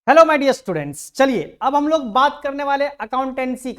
Hello my dear students, चलिए अब हम लोग बात करने वाले अकाउंटेंसी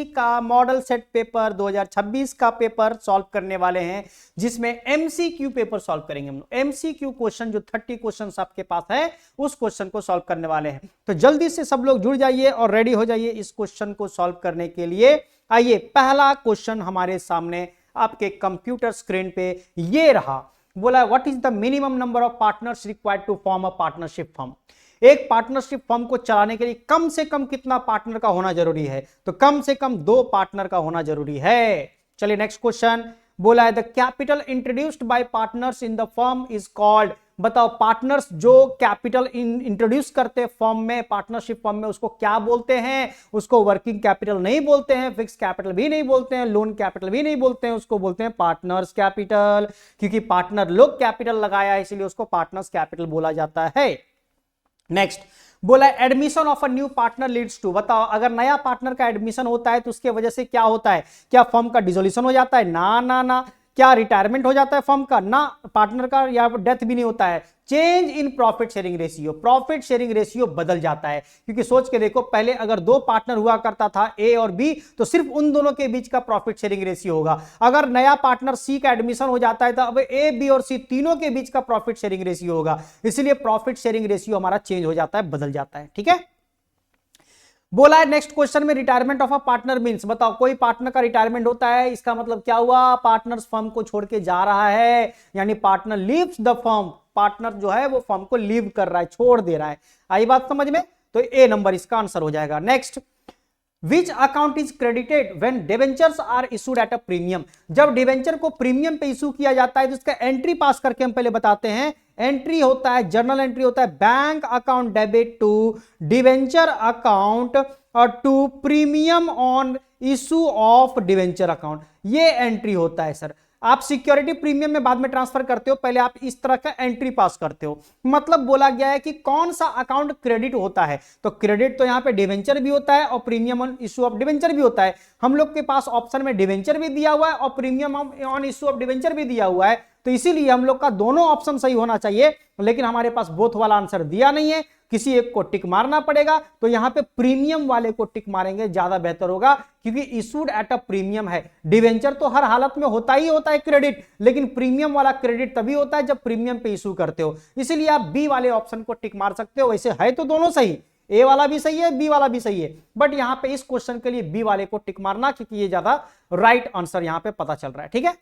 का मॉडल सेट पेपर 2026 का पेपर सॉल्व करने वाले हैं, जिसमें एमसीक्यू पेपर सॉल्व करेंगे। हम लोग एमसीक्यू क्वेश्चन जो 30 क्वेश्चंस आपके पास है उस क्वेश्चन को सॉल्व करने वाले हैं। तो जल्दी से सब लोग जुड़ जाइए और रेडी हो जाइए इस क्वेश्चन को सॉल्व करने के लिए। आइए, पहला क्वेश्चन हमारे सामने आपके कंप्यूटर स्क्रीन पे ये रहा। बोला what is the minimum number of partners required to form a partnership firm. एक पार्टनरशिप फर्म को चलाने के लिए कम से कम कितना पार्टनर का होना जरूरी है? तो कम से कम 2 पार्टनर का होना जरूरी है। चलिए नेक्स्ट क्वेश्चन। बोला है the capital introduced by partners in the firm is called. बताओ, पार्टनर्स जो कैपिटल इंट्रोड्यूस करते हैं फर्म में, पार्टनरशिप फर्म में, उसको क्या बोलते हैं? उसको वर्किंग कैपिटल नहीं बोलते हैं, फिक्स कैपिटल भी नहीं बोलते हैं, लोन कैपिटल भी नहीं बोलते हैं, उसको बोलते हैं पार्टनर्स कैपिटल। क्योंकि पार्टनर लोग कैपिटल लगाया है इसलिए उसको पार्टनर्स कैपिटल बोला जाता है। नेक्स्ट बोला admission of a new partner leads to. बताओ, अगर नया पार्टनर का एडमिशन होता है तो उसके वजह से क्या होता है? क्या फर्म का डिसोल्यूशन हो जाता है? ना ना ना। क्या रिटायरमेंट हो जाता है फर्म का? ना। पार्टनर का या डेथ भी नहीं होता है। Change in profit sharing ratio, profit sharing ratio बदल जाता है। क्योंकि सोच के देखो, पहले अगर 2 पार्टनर हुआ करता था ए और बी, तो सिर्फ उन दोनों के बीच का प्रॉफिट शेयरिंग रेशियो होगा। अगर नया पार्टनर सी का एडमिशन हो जाता है तो अब ए बी और सी तीनों के बीच का प्रॉफिट शेयरिंग रेशियो होगा। इसलिए प्रॉफिट शेयरिंग रेशियो हमारा चेंज हो जाता है, बदल जाता है। ठीक है। बोला है नेक्स्ट क्वेश्चन में retirement of a partner means. बताओ, कोई पार्टनर का रिटायरमेंट होता है, इसका मतलब क्या हुआ? पार्टनर फर्म को छोड़ के जा रहा है, यानी partner leaves the firm. Partner जो है वो फर्म को लीव कर रहा है, छोड़ दे रहा है। आई बात समझ में? तो ए नंबर इसका आंसर हो जाएगा। Next, which account is credited when debentures are issued at a premium. जब डिवेंचर को प्रीमियम पे इशू किया जाता है तो उसका एंट्री पास करके हम पहले बताते हैं। एंट्री होता है, जर्नल एंट्री होता है, bank account debit to debenture account और to premium on issue of debenture account. ये एंट्री होता है सर। आप सिक्योरिटी प्रीमियम में बाद में ट्रांसफर करते हो, पहले आप इस तरह का एंट्री पास करते हो। मतलब बोला गया है कि कौन सा अकाउंट क्रेडिट होता है। तो क्रेडिट तो यहां पे डिवेंचर भी होता है और premium on issue of debenture भी होता है। हम लोग के पास ऑप्शन में डिवेंचर भी दिया हुआ है और premium on issue of debenture भी दिया हुआ है। तो इसीलिए हम लोग का दोनों ऑप्शन सही होना चाहिए, लेकिन हमारे पास बोथ वाला आंसर दिया नहीं है, किसी एक को टिक मारना पड़ेगा। तो यहां पे प्रीमियम वाले को टिक मारेंगे, ज्यादा बेहतर होगा, क्योंकि इशूड एट अ प्रीमियम है। डिवेंचर तो हर हालत में होता ही होता है क्रेडिट, लेकिन प्रीमियम वाला क्रेडिट तभी होता है जब प्रीमियम पे इशू करते हो। इसलिए आप बी वाले ऑप्शन को टिक मार सकते हो। वैसे है तो दोनों सही, ए वाला भी सही है, बी वाला भी सही है, बट यहां पे इस क्वेश्चन के लिए बी वाले को टिक मारना, क्योंकि ये ज्यादा राइट आंसर यहां पे पता चल रहा है। ठीक है।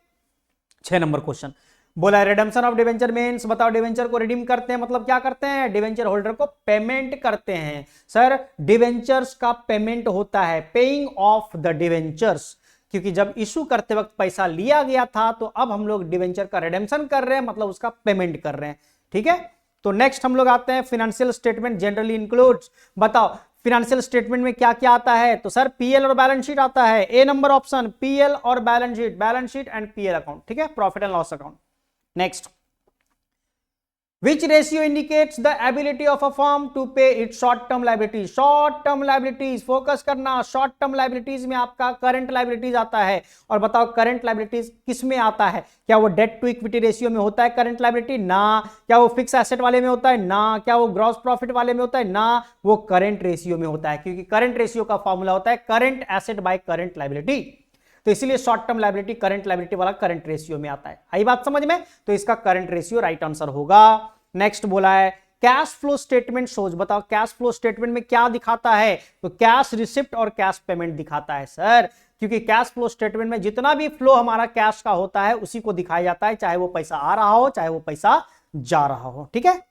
6 नंबर क्वेश्चन बोला है रिडेम्पशन ऑफ डिवेंचर मींस। बताओ, डिवेंचर को रिडीम करते हैं मतलब क्या करते हैं? डिवेंचर होल्डर को पेमेंट करते हैं। सर, डिवेंचर्स का पेमेंट होता है, पेइंग ऑफ द डिवेंचर्स। क्योंकि जब इशू करते वक्त पैसा लिया गया था, तो अब हम लोग डिवेंचर का रिडेम्पशन कर रहे हैं, मतलब उसका पेमेंट कर रहे हैं। ठीक है। तो नेक्स्ट हम लोग आते हैं फाइनेंशियल स्टेटमेंट जनरली इंक्लूड्स। बताओ, फाइनेंशियल स्टेटमेंट में क्या क्या आता है? तो सर पीएल और बैलेंस शीट आता है। ए नंबर ऑप्शन, पीएल और balance sheet and PL account. ठीक है, profit and loss account. Next, which ratio indicates the ability of a firm to pay its short-term liabilities? Short-term liabilities, focus करना। short-term liabilities में आपका current liabilities आता है। और बताओ, current liabilities किस में आता है? क्या वो डेट टू इक्विटी रेशियो में होता है current liability? ना। क्या वो फिक्स एसेट वाले में होता है? ना। क्या वो ग्रॉस प्रॉफिट वाले में होता है? ना। वो करंट रेशियो में होता है, क्योंकि करंट रेशियो का फॉर्मूला होता है current asset by current liability. तो इसीलिए short term liability current liability वाला करंट रेशियो में आता है। आई बात समझ में? तो इसका करंट रेशियो राइट आंसर होगा। नेक्स्ट बोला है कैश फ्लो स्टेटमेंट शोज। बताओ, कैश फ्लो स्टेटमेंट में क्या दिखाता है? तो कैश रिसिप्ट और कैश पेमेंट दिखाता है सर। क्योंकि कैश फ्लो स्टेटमेंट में जितना भी फ्लो हमारा कैश का होता है उसी को दिखाया जाता है, चाहे वो पैसा आ रहा हो चाहे वो पैसा जा रहा हो। ठीक है।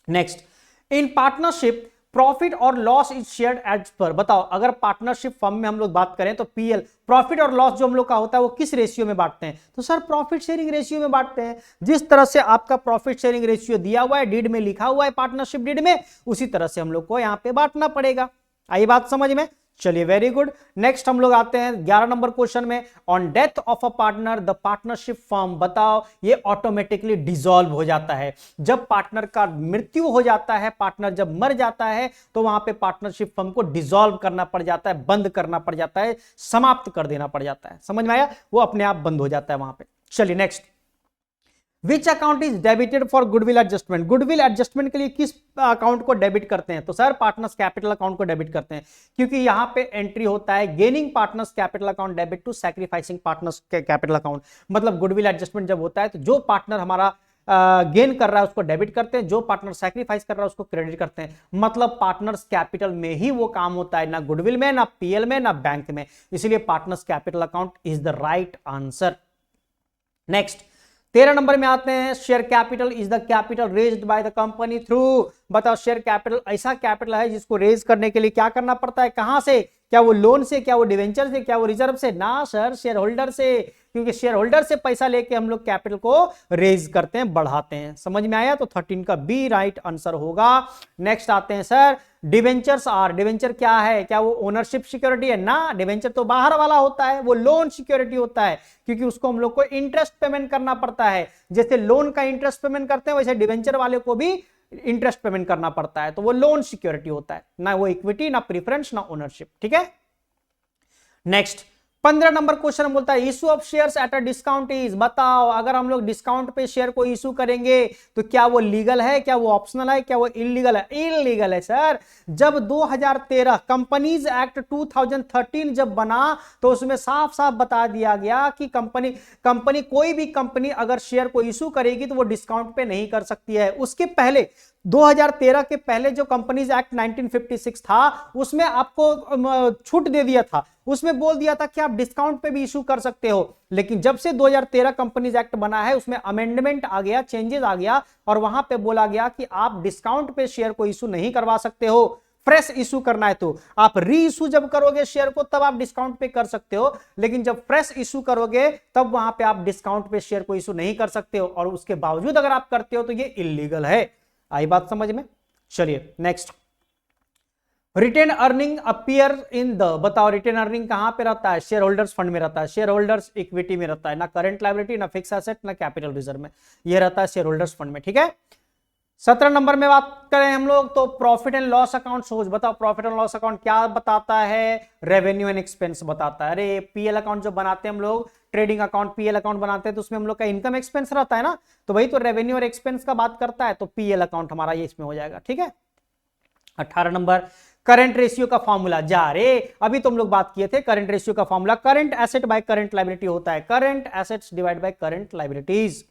नेक्स्ट, इन पार्टनरशिप प्रॉफिट और loss is shared as per. बताओ, अगर पार्टनरशिप फर्म में हम लोग बात करें तो पीएल, प्रॉफिट और लॉस जो हम लोग का होता है वो किस रेशियो में बांटते हैं? तो सर प्रॉफिट शेयरिंग रेशियो में बांटते हैं। जिस तरह से आपका प्रॉफिट शेयरिंग रेशियो दिया हुआ है, डीड में लिखा हुआ है, पार्टनरशिप डीड में, उसी तरह से हम लोग को यहां पे बांटना पड़ेगा। आई बात समझ में? चलिए, वेरी गुड। नेक्स्ट हम लोग आते हैं 11 नंबर क्वेश्चन में। On death of a partner the partnership firm. बताओ, ये ऑटोमेटिकली डिसॉल्व हो जाता है। जब पार्टनर का मृत्यु हो जाता है, पार्टनर जब मर जाता है, तो वहां पे पार्टनरशिप फर्म को डिसॉल्व करना पड़ जाता है, बंद करना पड़ जाता है, समाप्त कर देना पड़ जाता है। समझ में आया? वो अपने आप बंद हो जाता है वहां पे। चलिए next, which account is debited for goodwill adjustment, goodwill adjustment के लिए किस अकाउंट को डेबिट करते हैं? तो सर पार्टनर्स कैपिटल अकाउंट को डेबिट करते हैं, क्योंकि यहां पे एंट्री होता है gaining partners capital account debit to sacrificing partners capital account. मतलब गुडविल एडजस्टमेंट जब होता है तो जो पार्टनर हमारा गेन कर रहा है उसको डेबिट करते हैं, जो पार्टनर सैक्रिफाइस कर रहा है उसको क्रेडिट करते हैं। मतलब पार्टनर्स कैपिटल में ही वो काम होता है, ना गुडविल में, ना पीएल में, ना बैंक में, इसलिए partners capital account is the right answer. Next 13 number में आते हैं, share capital is the capital raised by the company through. बताओ शेयर कैपिटल ऐसा कैपिटल है जिसको रेज करने के लिए क्या करना पड़ता है, कहां से? क्या वो लोन से, क्या वो डिवेंचर से, क्या वो रिजर्व से? ना सर, शेयर होल्डर से, क्योंकि शेयर होल्डर से पैसा लेके हम लोग कैपिटल को रेज करते हैं, बढ़ाते हैं। समझ में आया? तो 13 का बी राइट आंसर होगा। नेक्स्ट आते हैं सर, डिवेंचर्स आर, डिवेंचर क्या है? क्या वो ओनरशिप सिक्योरिटी है? ना, डिवेंचर तो बाहर वाला होता है, वो लोन सिक्योरिटी होता है, क्योंकि उसको हम लोग को इंटरेस्ट पेमेंट करना पड़ता है। जैसे लोन का इंटरेस्ट पेमेंट करते हैं वैसे डिवेंचर वाले को भी इंटरेस्ट पेमेंट करना पड़ता है, तो वो लोन सिक्योरिटी होता है, ना वो इक्विटी, ना प्रीफरेंस, ना ओनरशिप। ठीक है। नेक्स्ट 15 नंबर क्वेश्चन बोलता है issue of shares at a discount is. बताओ अगर हम लोग डिस्काउंट पे शेयर को इशू करेंगे तो क्या वो लीगल है, क्या वो ऑप्शनल है, क्या वो इलीगल है? इलीगल है सर। जब 2013 कंपनीज एक्ट 2013 जब बना तो उसमें साफ साफ बता दिया गया कि कंपनी कोई भी कंपनी अगर शेयर को इशू करेगी तो वो डिस्काउंट पे नहीं कर सकती है। उसके पहले 2013 के पहले जो कंपनीज एक्ट 1956 था उसमें आपको छूट दे दिया था, उसमें बोल दिया था कि आप डिस्काउंट पे भी इशू कर सकते हो। लेकिन जब से 2013 कंपनीज एक्ट बना है उसमें अमेंडमेंट आ गया, चेंजेस आ गया, और वहां पे बोला गया कि आप डिस्काउंट पे शेयर को इशू नहीं करवा सकते हो। फ्रेश इशू करना है तो आप री इशू जब करोगे शेयर को तब आप डिस्काउंट पे कर सकते हो, लेकिन जब फ्रेश इशू करोगे तब वहां पे आप डिस्काउंट पे शेयर को इशू नहीं कर सकते हो, और उसके बावजूद अगर आप करते हो तो ये इलीगल है। आई बात समझ में? चलिए next, retained earning appear in the. बताओ रिटेन अर्निंग कहां पे रहता है? शेयर होल्डर्स फंड में रहता है, शेयर होल्डर्स इक्विटी में रहता है, ना करंट लायबिलिटी, ना फिक्स एसेट, ना कैपिटल रिजर्व में, ये रहता है शेयर होल्डर्स फंड में। ठीक है। 17 नंबर में बात करें हम लोग तो प्रॉफिट एंड लॉस अकाउंट सोच। बताओ प्रॉफिट एंड लॉस अकाउंट क्या बताता है? रेवेन्यू एंड एक्सपेंस बताता है। अरे पीएल अकाउंट जो बनाते हैं हम लोग, ट्रेडिंग अकाउंट पीएल अकाउंट बनाते हैं तो उसमें हम लोग का इनकम एक्सपेंस रहता है ना, तो वही तो रेवेन्यू और एक्सपेंस का बात करता है, तो पीएल अकाउंट हमारा ये इसमें हो जाएगा। ठीक है। 18 नंबर करंट रेशियो का फॉर्मूला। जा रे अभी तुम लोग बात किए थे करंट रेशियो का formula, current asset by current liability होता है, current assets divide by current liabilities.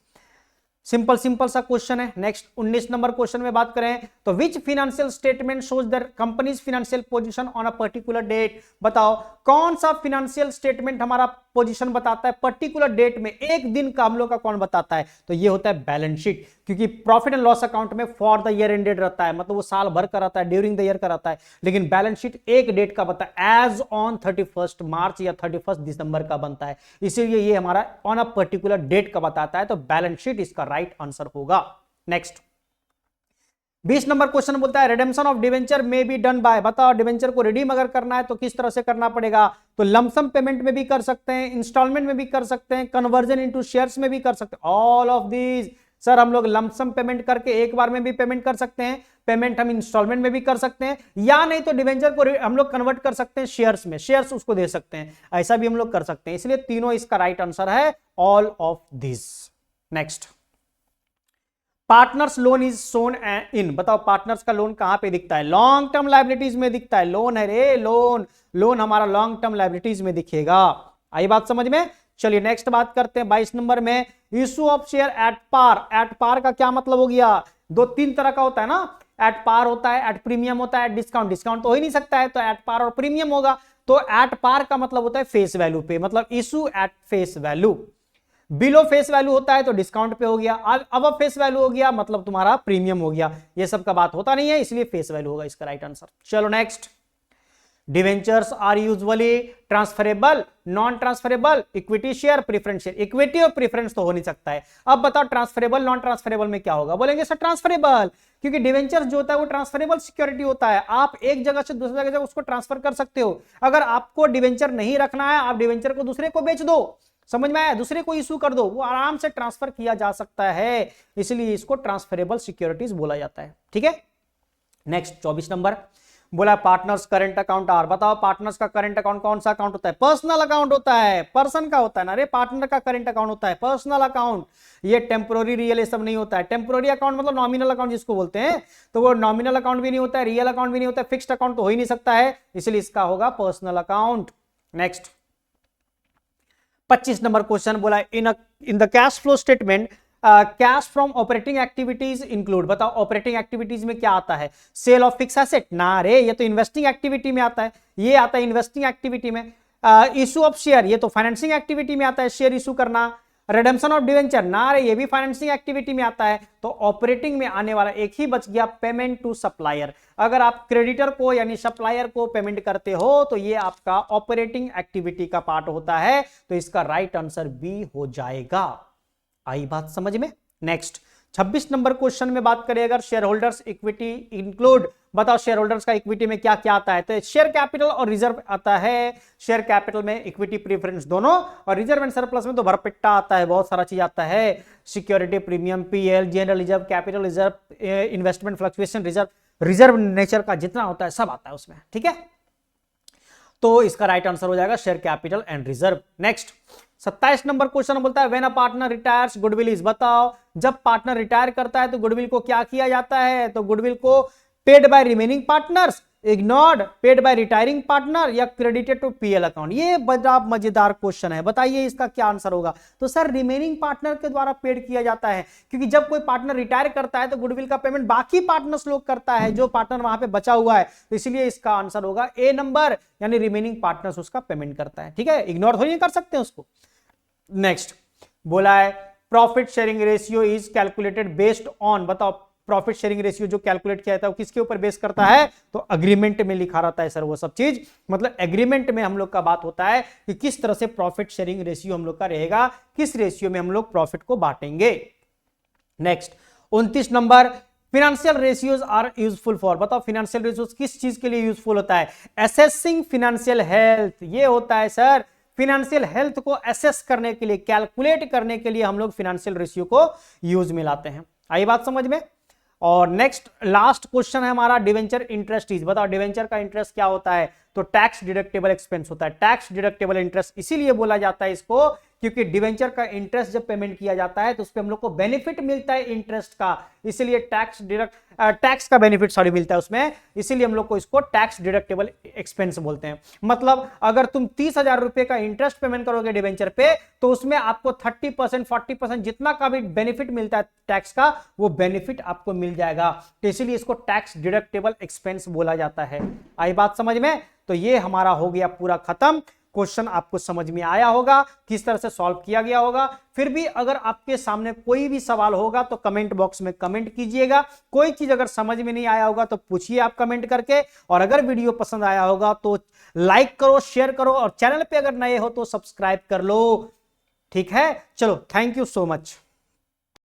Simple सा क्वेश्चन है। नेक्स्ट 19 नंबर क्वेश्चन में बात करें तो which financial statement shows the company's financial position on a particular date. बताओ कौन सा फाइनेंशियल स्टेटमेंट हमारा पोजीशन बताता है पर्टिकुलर डेट में, एक दिन का हम लोग का कौन बताता है? तो ये होता है बैलेंस शीट, क्योंकि प्रॉफिट एंड लॉस अकाउंट में फॉर द ईयर एंडेड रहता है, मतलब वो साल भर का रहता है, ड्यूरिंग द ईयर का रहता है, लेकिन बैलेंस शीट एक डेट का बनता है, एज ऑन 31 मार्च या 31 दिसंबर का बनता है, इसीलिए ये हमारा ऑन अ पर्टिकुलर डेट का बताता है, तो बैलेंस शीट इसका राइट आंसर होगा। नेक्स्ट 20 नंबर क्वेश्चन बोलता है रिडेम्पशन ऑफ डिवेंचर में बी डन बाय। बताओ डिवेंचर को रिडीम अगर करना है तो किस तरह से करना पड़ेगा? तो लमसम पेमेंट में भी कर सकते हैं, इंस्टॉलमेंट में भी कर सकते हैं, कन्वर्जन इनटू शेयर्स में भी कर सकते हैं, ऑल ऑफ दीज। सर हम लोग लमसम पेमेंट करके एक बार में भी पेमेंट कर सकते हैं, पेमेंट हम इंस्टॉलमेंट में भी कर सकते हैं, या नहीं तो डिवेंचर को हम लोग कन्वर्ट कर सकते हैं शेयर्स में, शेयर्स उसको दे सकते हैं, ऐसा भी हम लोग कर सकते हैं, इसलिए तीनों इसका राइट आंसर है, all of this. Next partners loan is shown in. बताओ पार्टनर्स का लोन कहां पे दिखता है? लॉन्ग टर्म लायबिलिटीज में दिखता है, लोन है रे, लोन, लोन हमारा लॉन्ग टर्म लायबिलिटीज में दिखेगा। आई बात समझ में? चलिए नेक्स्ट बात करते हैं 22 नंबर में, issue of share at par. At par का क्या मतलब हो गया? दो तीन तरह का होता है ना, एट पार होता है, एट प्रीमियम होता है, डिस्काउंट। डिस्काउंट तो हो ही नहीं सकता है, तो एट पार और प्रीमियम होगा। तो एट पार का मतलब होता है फेस वैल्यू पे, मतलब issue at face value. Below face value होता है तो डिस्काउंट पे हो गया, अब फेस वैल्यू हो गया मतलब तुम्हारा प्रीमियम हो गया, ये सब का बात होता नहीं है, इसलिए फेस वैल्यू होगा इसका राइट आंसर। चलो next, debentures are usually transferable, non transferable, equity share, preference share. Equity और प्रेफरेंस तो हो नहीं सकता है। अब बताओ ट्रांसफरेबल नॉन ट्रांसफरेबल में क्या होगा? बोलेंगे सर ट्रांसफरेबल, क्योंकि डिवेंचर्स जो होता है वो ट्रांसफरेबल सिक्योरिटी होता है, आप एक जगह से दूसरी जगह उसको ट्रांसफर कर सकते हो। अगर आपको डिवेंचर नहीं रखना है, आप डिवेंचर को दूसरे को बेच दो, समझ में आया? दूसरे को इशू कर दो, वो आराम से ट्रांसफर किया जा सकता है, इसलिए इसको ट्रांसफरेबल सिक्योरिटीज बोला जाता है। ठीक है। नेक्स्ट 24 नंबर, बोला पार्टनर्स करंट अकाउंट आर, बताओ पार्टनर्स का करंट अकाउंट कौन सा अकाउंट होता है? पर्सनल अकाउंट होता है, पर्सन का होता है ना रे, पार्टनर का करंट अकाउंट होता है पर्सनल अकाउंट। ये टेम्पोररी रियल ये सब नहीं होता है। टेम्पोररी अकाउंट मतलब नॉमिनल अकाउंट जिसको बोलते हैं, तो वो नॉमिनल अकाउंट भी नहीं होता है, रियल अकाउंट भी नहीं होता है, फिक्स्ड अकाउंट तो हो ही नहीं सकता है, इसलिए इसका होगा personal account. Next 25 number question बोला in the cash flow statement cash from operating activities include, बताओ ऑपरेटिंग एक्टिविटीज में क्या आता है? सेल ऑफ फिक्स एसेट ना रे, ये तो इन्वेस्टिंग एक्टिविटी में आता है, ये आता है इन्वेस्टिंग एक्टिविटी में। इशू ऑफ शेयर, ये तो फाइनेंसिंग एक्टिविटी में आता है, शेयर इशू करना। रिडेम्पशन ऑफ डिवेंचर ना रे, ये भी फाइनेंसिंग एक्टिविटी में आता है। तो ऑपरेटिंग में आने वाला एक ही बच गया, पेमेंट टू सप्लायर। अगर आप क्रेडिटर को यानी सप्लायर को पेमेंट करते हो तो ये आपका ऑपरेटिंग एक्टिविटी का पार्ट होता है, तो इसका राइट आंसर बी हो जाएगा। आई बात समझ में? नेक्स्ट 26 नंबर क्वेश्चन में बात करें अगर शेयर होल्डर्स इक्विटी इंक्लूड, बताओ शेयर होल्डर्स का इक्विटी में क्या क्या आता है? तो शेयर कैपिटल और रिजर्व आता है। शेयर कैपिटल में इक्विटी प्रीफरेंस दोनों, और रिजर्व एंड सरप्लस में तो भरपिट्टा आता है, बहुत सारा चीज आता है। Security premium, PL, general reserve, capital reserve, investment fluctuation reserve, reserve nature का जितना होता है सब आता है उसमें, ठीक है। तो इसका राइट आंसर हो जाएगा share capital and reserve. Next 27 number question बोलता है when a partner retires goodwill is, बताओ जब पार्टनर रिटायर करता है तो गुडविल को क्या किया जाता है? तो गुडविल को paid by remaining partners, ignored, paid by retiring partner, या क्रेडिटेड टू पीएल अकाउंट। ये बड़ा मजेदार क्वेश्चन है, बताइए इसका क्या आंसर होगा? तो सर रिमेनिंग पार्टनर के द्वारा पेड किया जाता है, क्योंकि जब कोई पार्टनर रिटायर करता है तो गुडविल का पेमेंट बाकी पार्टनर्स लोग करता है, जो पार्टनर वहां पे बचा हुआ है, तो इसलिए इसका आंसर होगा ए नंबर, यानी रिमेनिंग पार्टनर्स उसका पेमेंट करता है, ठीक है। इग्नोर थोड़ी कर सकते हैं उसको। नेक्स्ट बोला है profit sharing ratio is calculated based on, बताओ प्रॉफिट शेयरिंग रेशियो जो कैलकुलेट किया जाता है वो किसके ऊपर बेस करता है? तो अग्रीमेंट में लिखा रहता है सर वो सब चीज, मतलब एग्रीमेंट में हम लोग का बात होता है कि किस तरह से प्रॉफिट शेयरिंग रेशियो हम लोग का रहेगा, किस रेशियो में हम लोग प्रॉफिट को बांटेंगे। Next 29 number financial ratios are useful for, बताओ फिनेंशियल रेशियोज किस चीज के लिए यूजफुल होता है? असेसिंग फिनेंशियल हेल्थ, ये होता है सर फिनेंशियल हेल्थ को असेस करने के लिए, कैलकुलेट करने के लिए हम लोग फिनेंशियल रेशियो को यूज में लाते हैं। आई बात समझ में? और नेक्स्ट लास्ट क्वेश्चन है हमारा डिवेंचर इंटरेस्ट इज, बताओ डिवेंचर का इंटरेस्ट क्या होता है? तो टैक्स डिडक्टेबल एक्सपेंस होता है। टैक्स डिडक्टेबल इंटरेस्ट इसीलिए बोला जाता है इसको क्योंकि डिवेंचर का इंटरेस्ट जब पेमेंट किया जाता है तो उस पर हम लोग को बेनिफिट मिलता है इंटरेस्ट का, इसीलिए टैक्स का बेनिफिट सॉरी मिलता है उसमें, इसीलिए हम लोग को इसको टैक्स डिडक्टेबल एक्सपेंस बोलते हैं। मतलब अगर तुम 30,000 रुपए का इंटरेस्ट पेमेंट करोगे डिवेंचर पे तो उसमें आपको 30% 40% जितना का भी बेनिफिट मिलता है टैक्स का, वो बेनिफिट आपको मिल जाएगा, तो इसीलिए इसको टैक्स डिडक्टेबल एक्सपेंस बोला जाता है। आई बात समझ में? तो ये हमारा हो गया पूरा खत्म। क्वेश्चन आपको समझ में आया होगा, किस तरह से सॉल्व किया गया होगा। फिर भी अगर आपके सामने कोई भी सवाल होगा तो कमेंट बॉक्स में कमेंट कीजिएगा। कोई चीज अगर समझ में नहीं आया होगा तो पूछिए आप कमेंट करके, और अगर वीडियो पसंद आया होगा तो लाइक करो, शेयर करो, और चैनल पे अगर नए हो तो सब्सक्राइब कर लो, ठीक है। चलो थैंक यू सो मच।